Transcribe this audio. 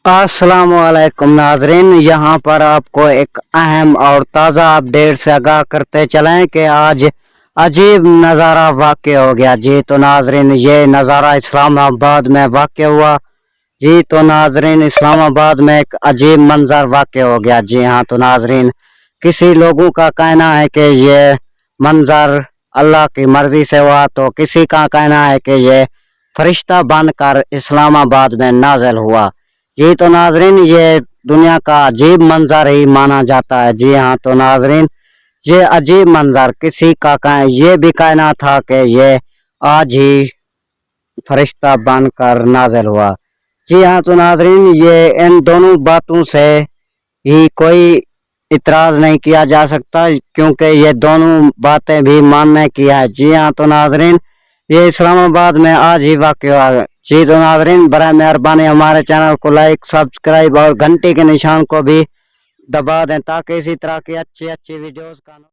अस्सलामुअलैकुम नाजरीन, यहाँ पर आपको एक अहम और ताज़ा अपडेट से आगाह करते चलें कि आज अजीब नज़ारा वाक़ हो गया। जी तो नाजरीन, ये नज़ारा इस्लामाबाद में वाक़ हुआ। जी तो नाजरीन, इस्लामाबाद में एक अजीब मंजर वाक़ हो गया। जी हाँ तो नाजरीन, किसी लोगों का कहना है कि ये मंजर अल्लाह की मर्ज़ी से हुआ, तो किसी का कहना है कि ये फरिश्ता बनकर इस्लामाबाद में नाज़िल हुआ। जी तो नाजरीन, ये दुनिया का अजीब मंजर ही माना जाता है। जी हाँ तो नाजरीन, ये अजीब मंजर किसी का ये भी कहना था कि ये आज ही फरिश्ता बनकर नाज़िल हुआ। जी हाँ तो नाजरीन, ये इन दोनों बातों से ही कोई इतराज़ नहीं किया जा सकता, क्योंकि ये दोनों बातें भी मानने की है। जी हाँ तो नाजरीन, ये इस्लामाबाद में आज ही वाक़ हुआ। जी तो नाजरीन, बराए मेहरबानी हमारे चैनल को लाइक, सब्सक्राइब और घंटी के निशान को भी दबा दें, ताकि इसी तरह की अच्छी अच्छी वीडियोज़ का